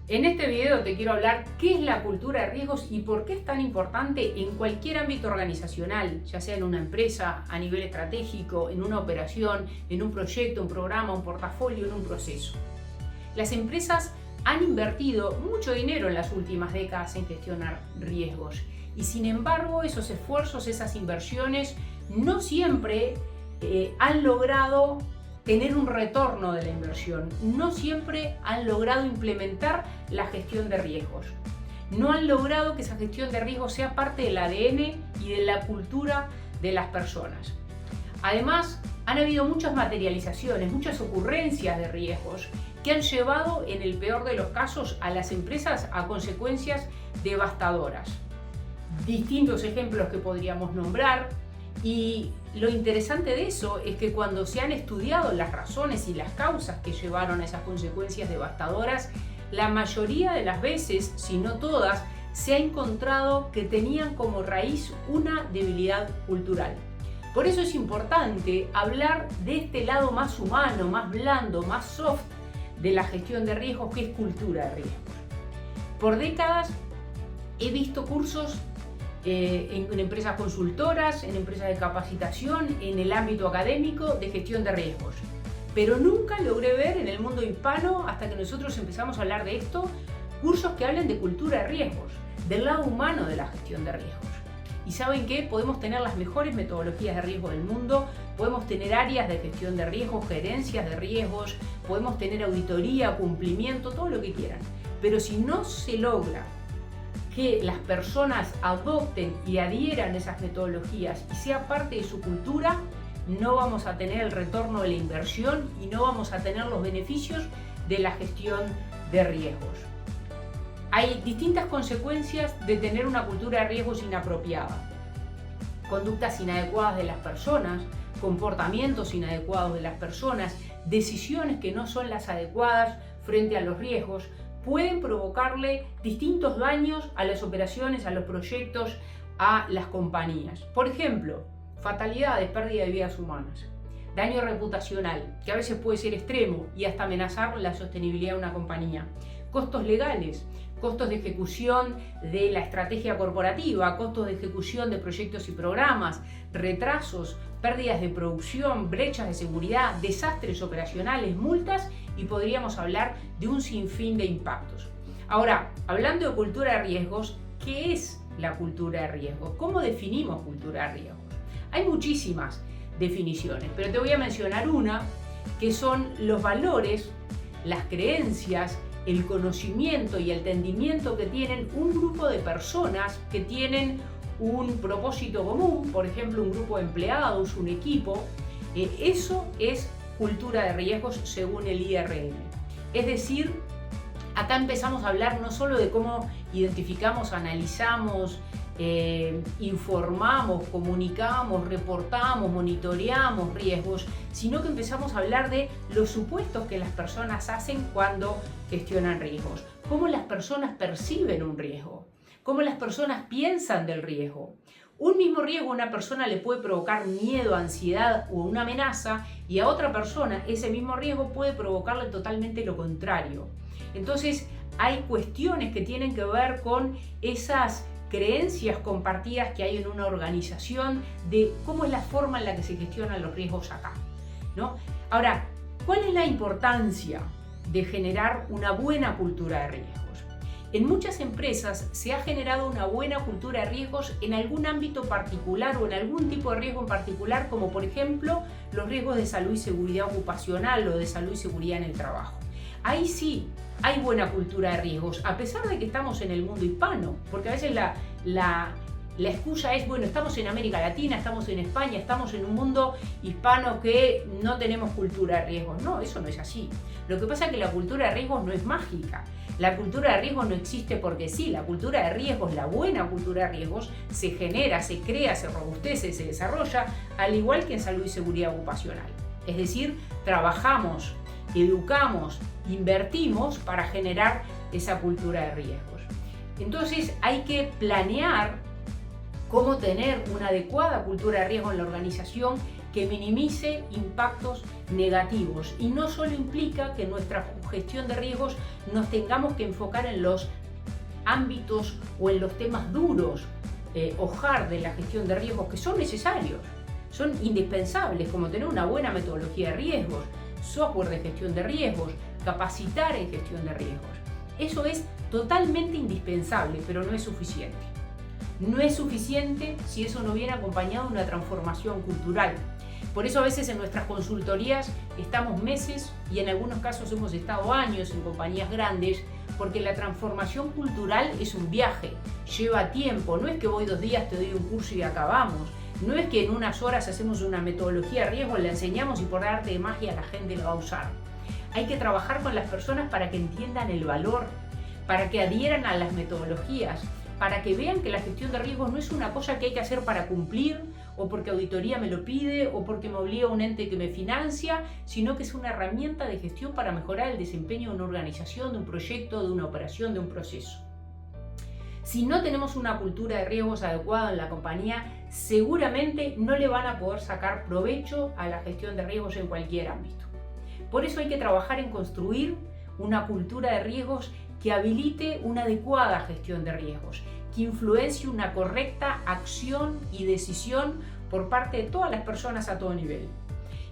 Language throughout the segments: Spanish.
En este video te quiero hablar qué es la cultura de riesgos y por qué es tan importante en cualquier ámbito organizacional, ya sea en una empresa, a nivel estratégico, en una operación, en un proyecto, un programa, un portafolio, en un proceso. Las empresas han invertido mucho dinero en las últimas décadas en gestionar riesgos y sin embargo esos esfuerzos, esas inversiones no siempre han logrado tener un retorno de la inversión, no siempre han logrado implementar la gestión de riesgos, no han logrado que esa gestión de riesgos sea parte del ADN y de la cultura de las personas. Además, han habido muchas materializaciones, muchas ocurrencias de riesgos que han llevado, en el peor de los casos, a las empresas a consecuencias devastadoras. Distintos ejemplos que podríamos nombrar. Y lo interesante de eso es que cuando se han estudiado las razones y las causas que llevaron a esas consecuencias devastadoras, la mayoría de las veces, si no todas, se ha encontrado que tenían como raíz una debilidad cultural. Por eso es importante hablar de este lado más humano, más blando, más soft de la gestión de riesgos, que es cultura de riesgos. Por décadas he visto cursos en empresas consultoras, en empresas de capacitación, en el ámbito académico de gestión de riesgos. Pero nunca logré ver en el mundo hispano, hasta que nosotros empezamos a hablar de esto, cursos que hablen de cultura de riesgos, del lado humano de la gestión de riesgos. Y ¿saben qué? Podemos tener las mejores metodologías de riesgo del mundo, podemos tener áreas de gestión de riesgos, gerencias de riesgos, podemos tener auditoría, cumplimiento, todo lo que quieran. Pero si no se logra que las personas adopten y adhieran a esas metodologías y sea parte de su cultura, no vamos a tener el retorno de la inversión y no vamos a tener los beneficios de la gestión de riesgos. Hay distintas consecuencias de tener una cultura de riesgos inapropiada. Conductas inadecuadas de las personas, comportamientos inadecuados de las personas, decisiones que no son las adecuadas frente a los riesgos, pueden provocarle distintos daños a las operaciones, a los proyectos, a las compañías. Por ejemplo, fatalidades, pérdida de vidas humanas, daño reputacional, que a veces puede ser extremo y hasta amenazar la sostenibilidad de una compañía, costos legales, costos de ejecución de la estrategia corporativa, costos de ejecución de proyectos y programas, retrasos, pérdidas de producción, brechas de seguridad, desastres operacionales, multas y podríamos hablar de un sinfín de impactos. Ahora, hablando de cultura de riesgos, ¿qué es la cultura de riesgos? ¿Cómo definimos cultura de riesgos? Hay muchísimas definiciones, pero te voy a mencionar una, que son los valores, las creencias, el conocimiento y el entendimiento que tienen un grupo de personas que tienen un propósito común, por ejemplo, un grupo de empleados, un equipo. Eso es cultura de riesgos según el IRM. Es decir, acá empezamos a hablar no solo de cómo identificamos, analizamos, informamos, comunicamos, reportamos, monitoreamos riesgos, sino que empezamos a hablar de los supuestos que las personas hacen cuando gestionan riesgos, cómo las personas perciben un riesgo, cómo las personas piensan del riesgo. Un mismo riesgo a una persona le puede provocar miedo, ansiedad o una amenaza, y a otra persona ese mismo riesgo puede provocarle totalmente lo contrario. Entonces hay cuestiones que tienen que ver con esas creencias compartidas que hay en una organización de cómo es la forma en la que se gestionan los riesgos acá, ¿no? Ahora, ¿cuál es la importancia de generar una buena cultura de riesgos? En muchas empresas se ha generado una buena cultura de riesgos en algún ámbito particular o en algún tipo de riesgo en particular, como por ejemplo los riesgos de salud y seguridad ocupacional o de salud y seguridad en el trabajo. Ahí sí hay buena cultura de riesgos, a pesar de que estamos en el mundo hispano, porque a veces la excusa es, bueno, estamos en América Latina, estamos en España, estamos en un mundo hispano que no tenemos cultura de riesgos. No, eso no es así. Lo que pasa es que la cultura de riesgos no es mágica. La cultura de riesgos no existe porque sí. La cultura de riesgos, la buena cultura de riesgos, se genera, se crea, se robustece, se desarrolla, al igual que en salud y seguridad ocupacional. Es decir, trabajamos, educamos, invertimos para generar esa cultura de riesgos. Entonces hay que planear cómo tener una adecuada cultura de riesgo en la organización que minimice impactos negativos. Y no solo implica que en nuestra gestión de riesgos nos tengamos que enfocar en los ámbitos o en los temas duros o hard de la gestión de riesgos, que son necesarios, son indispensables, como tener una buena metodología de riesgos, software de gestión de riesgos, capacitar en gestión de riesgos. Eso es totalmente indispensable, pero no es suficiente. No es suficiente si eso no viene acompañado de una transformación cultural. Por eso a veces en nuestras consultorías estamos meses y en algunos casos hemos estado años en compañías grandes, porque la transformación cultural es un viaje, lleva tiempo. No es que voy 2 días, te doy un curso y acabamos. No es que en unas horas hacemos una metodología de riesgo, la enseñamos y por arte de magia la gente la va a usar. Hay que trabajar con las personas para que entiendan el valor, para que adhieran a las metodologías, para que vean que la gestión de riesgos no es una cosa que hay que hacer para cumplir, o porque auditoría me lo pide, o porque me obliga un ente que me financia, sino que es una herramienta de gestión para mejorar el desempeño de una organización, de un proyecto, de una operación, de un proceso. Si no tenemos una cultura de riesgos adecuada en la compañía, seguramente no le van a poder sacar provecho a la gestión de riesgos en cualquier ámbito. Por eso hay que trabajar en construir una cultura de riesgos que habilite una adecuada gestión de riesgos, que influencie una correcta acción y decisión por parte de todas las personas a todo nivel.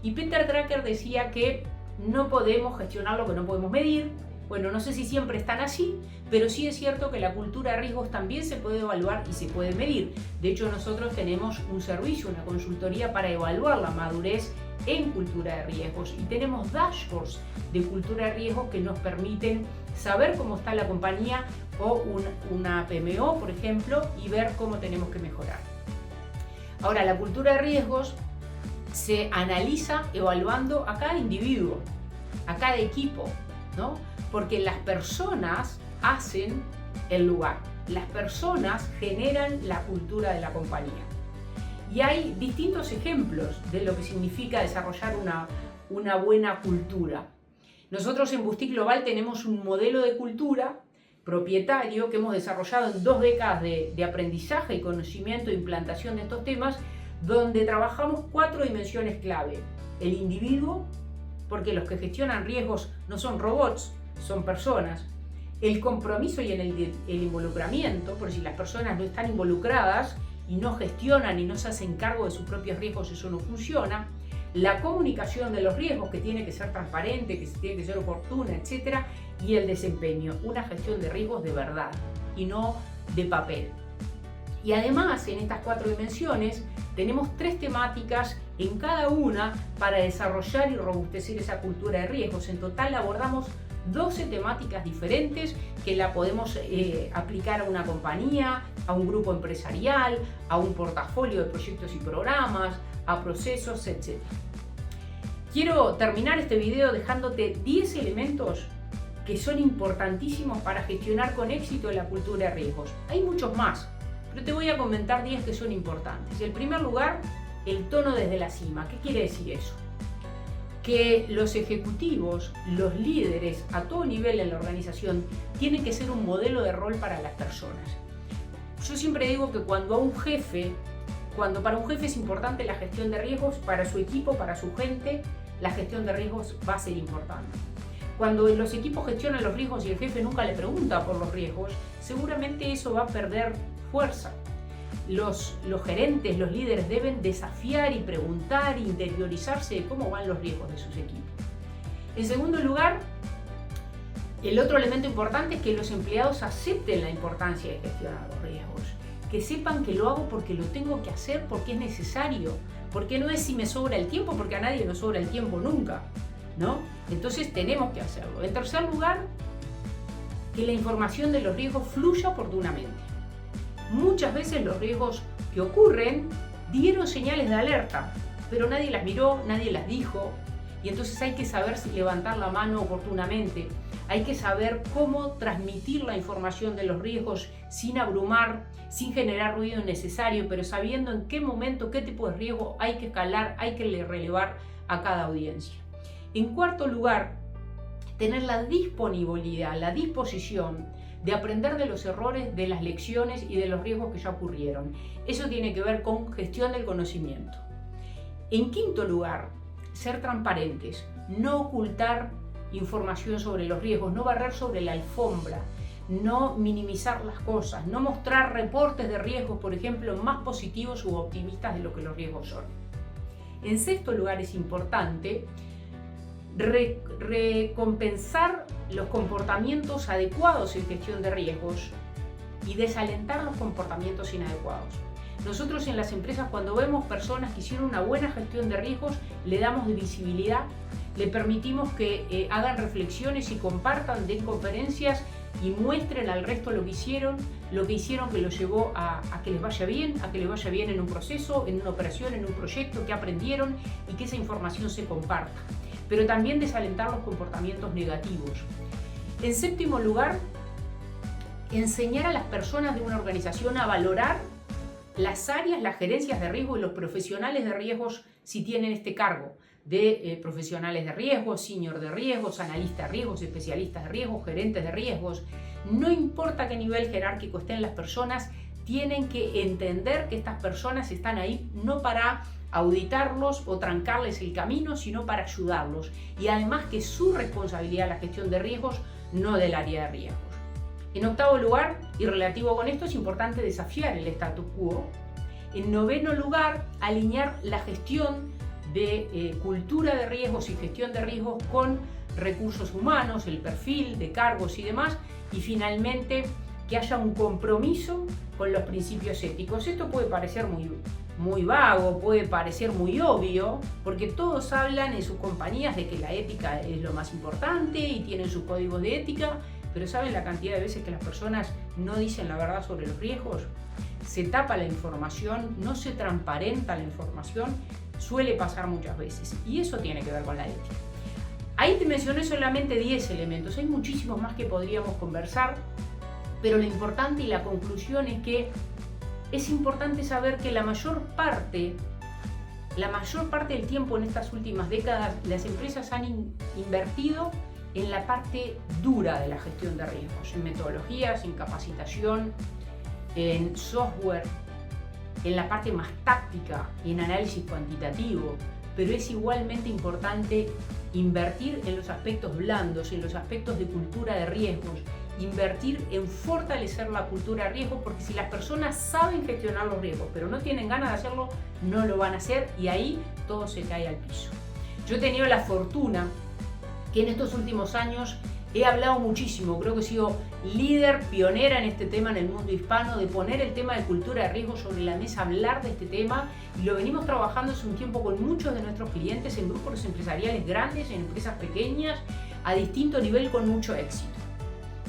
Y Peter Drucker decía que no podemos gestionar lo que no podemos medir. Bueno, no sé si siempre están así, pero sí es cierto que la cultura de riesgos también se puede evaluar y se puede medir. De hecho, nosotros tenemos un servicio, una consultoría para evaluar la madurez en cultura de riesgos y tenemos dashboards de cultura de riesgos que nos permiten saber cómo está la compañía o una PMO, por ejemplo, y ver cómo tenemos que mejorar. Ahora, la cultura de riesgos se analiza evaluando a cada individuo, a cada equipo, ¿no? Porque las personas hacen el lugar, las personas generan la cultura de la compañía. Y hay distintos ejemplos de lo que significa desarrollar una buena cultura. Nosotros en Boutique Global tenemos un modelo de cultura propietario que hemos desarrollado en 2 décadas de aprendizaje y conocimiento e implantación de estos temas, donde trabajamos 4 dimensiones clave. El individuo, porque los que gestionan riesgos no son robots, son personas. El compromiso y el involucramiento, porque si las personas no están involucradas y no gestionan y no se hacen cargo de sus propios riesgos, eso no funciona. La comunicación de los riesgos, que tiene que ser transparente, que tiene que ser oportuna, etc. Y el desempeño, una gestión de riesgos de verdad y no de papel. Y además, en estas 4 dimensiones, tenemos 3 temáticas en cada una para desarrollar y robustecer esa cultura de riesgos. En total abordamos 12 temáticas diferentes que la podemos aplicar a una compañía, a un grupo empresarial, a un portafolio de proyectos y programas, a procesos, etc. Quiero terminar este video dejándote 10 elementos que son importantísimos para gestionar con éxito la cultura de riesgos. Hay muchos más, pero te voy a comentar 10 que son importantes. En primer lugar, el tono desde la cima. ¿Qué quiere decir eso? Que los ejecutivos, los líderes a todo nivel en la organización tienen que ser un modelo de rol para las personas. Yo siempre digo que para un jefe es importante la gestión de riesgos, para su equipo, para su gente, la gestión de riesgos va a ser importante. Cuando los equipos gestionan los riesgos y el jefe nunca le pregunta por los riesgos, seguramente eso va a perder fuerza. Los gerentes, los líderes deben desafiar y preguntar e interiorizarse de cómo van los riesgos de sus equipos. En segundo lugar, el otro elemento importante es que los empleados acepten la importancia de gestionar los riesgos, que sepan que lo hago porque lo tengo que hacer, porque es necesario, porque no es si me sobra el tiempo, porque a nadie nos sobra el tiempo nunca, ¿no? Entonces tenemos que hacerlo. En tercer lugar, que la información de los riesgos fluya oportunamente. Muchas veces los riesgos que ocurren dieron señales de alerta, pero nadie las miró, nadie las dijo, y entonces hay que saber si levantar la mano oportunamente. Hay que saber cómo transmitir la información de los riesgos sin abrumar, sin generar ruido innecesario, pero sabiendo en qué momento, qué tipo de riesgo hay que escalar, hay que relevar a cada audiencia. En cuarto lugar, tener la disponibilidad, la disposición de aprender de los errores, de las lecciones y de los riesgos que ya ocurrieron. Eso tiene que ver con gestión del conocimiento. En quinto lugar, ser transparentes, no ocultar información sobre los riesgos, no barrer sobre la alfombra, no minimizar las cosas, no mostrar reportes de riesgos, por ejemplo, más positivos u optimistas de lo que los riesgos son. En sexto lugar, es importante recompensar los comportamientos adecuados en gestión de riesgos y desalentar los comportamientos inadecuados. Nosotros en las empresas, cuando vemos personas que hicieron una buena gestión de riesgos, le damos visibilidad, le permitimos que hagan reflexiones y compartan, den conferencias y muestren al resto lo que hicieron que los llevó a que les vaya bien, en un proceso, en una operación, en un proyecto, que aprendieron y que esa información se comparta. Pero también desalentar los comportamientos negativos. En séptimo lugar, enseñar a las personas de una organización a valorar las áreas, las gerencias de riesgo y los profesionales de riesgos si tienen este cargo, de profesionales de riesgos, senior de riesgos, analistas de riesgos, especialistas de riesgos, gerentes de riesgos. No importa qué nivel jerárquico estén las personas, tienen que entender que estas personas están ahí no para auditarlos o trancarles el camino, sino para ayudarlos. Y además que su responsabilidad la gestión de riesgos, no del área de riesgos. En octavo lugar, y relativo con esto, es importante desafiar el status quo. En noveno lugar, alinear la gestión de cultura de riesgos y gestión de riesgos con recursos humanos, el perfil de cargos y demás. Y finalmente, que haya un compromiso con los principios éticos. Esto puede parecer muy vago, puede parecer muy obvio, porque todos hablan en sus compañías de que la ética es lo más importante y tienen sus códigos de ética, pero ¿saben la cantidad de veces que las personas no dicen la verdad sobre los riesgos? Se tapa la información, no se transparenta la información, suele pasar muchas veces, y eso tiene que ver con la ética. Ahí te mencioné solamente 10 elementos, hay muchísimos más que podríamos conversar, pero lo importante y la conclusión es que es importante saber que la mayor parte del tiempo en estas últimas décadas las empresas han invertido en la parte dura de la gestión de riesgos, en metodologías, en capacitación, en software, en la parte más táctica y en análisis cuantitativo, pero es igualmente importante invertir en los aspectos blandos, en los aspectos de cultura de riesgos, invertir en fortalecer la cultura de riesgos, porque si las personas saben gestionar los riesgos pero no tienen ganas de hacerlo, no lo van a hacer y ahí todo se cae al piso. Yo he tenido la fortuna que en estos últimos años he hablado muchísimo, creo que he sido líder, pionera en este tema en el mundo hispano, de poner el tema de cultura de riesgo sobre la mesa, hablar de este tema, y lo venimos trabajando hace un tiempo con muchos de nuestros clientes en grupos empresariales grandes, en empresas pequeñas, a distinto nivel, con mucho éxito.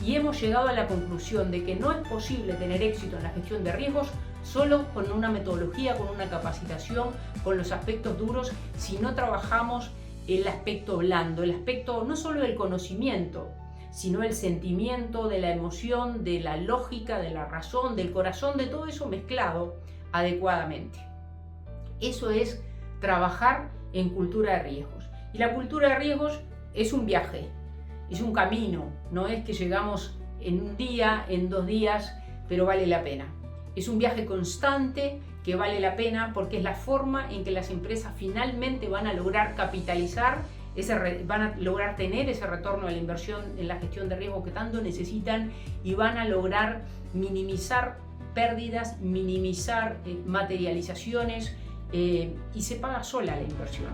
Y hemos llegado a la conclusión de que no es posible tener éxito en la gestión de riesgos solo con una metodología, con una capacitación, con los aspectos duros, si no trabajamos el aspecto blando, el aspecto no solo del conocimiento, sino el sentimiento, de la emoción, de la lógica, de la razón, del corazón, de todo eso mezclado adecuadamente. Eso es trabajar en cultura de riesgos. Y la cultura de riesgos es un viaje, es un camino, no es que llegamos en un día, en 2 días, pero vale la pena. Es un viaje constante que vale la pena porque es la forma en que las empresas finalmente van a lograr capitalizar, van a lograr tener ese retorno de la inversión en la gestión de riesgo que tanto necesitan, y van a lograr minimizar pérdidas, minimizar materializaciones, y se paga sola la inversión.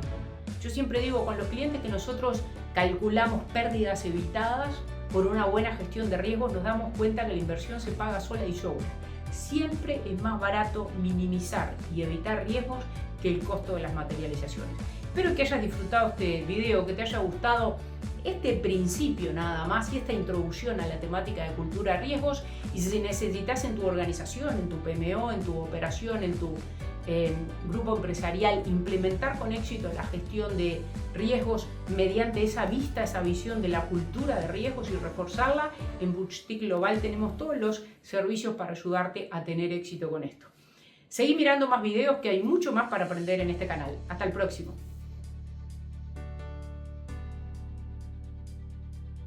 Yo siempre digo con los clientes que nosotros calculamos pérdidas evitadas por una buena gestión de riesgos, nos damos cuenta que la inversión se paga sola y sobra. Siempre es más barato minimizar y evitar riesgos que el costo de las materializaciones. Espero que hayas disfrutado este video, que te haya gustado este principio nada más y esta introducción a la temática de cultura de riesgos. Y si necesitas en tu organización, en tu PMO, en tu operación, en tu grupo empresarial, implementar con éxito la gestión de riesgos mediante esa vista, esa visión de la cultura de riesgos y reforzarla, en Boutique Global tenemos todos los servicios para ayudarte a tener éxito con esto. Seguí mirando más videos, que hay mucho más para aprender en este canal. Hasta el próximo.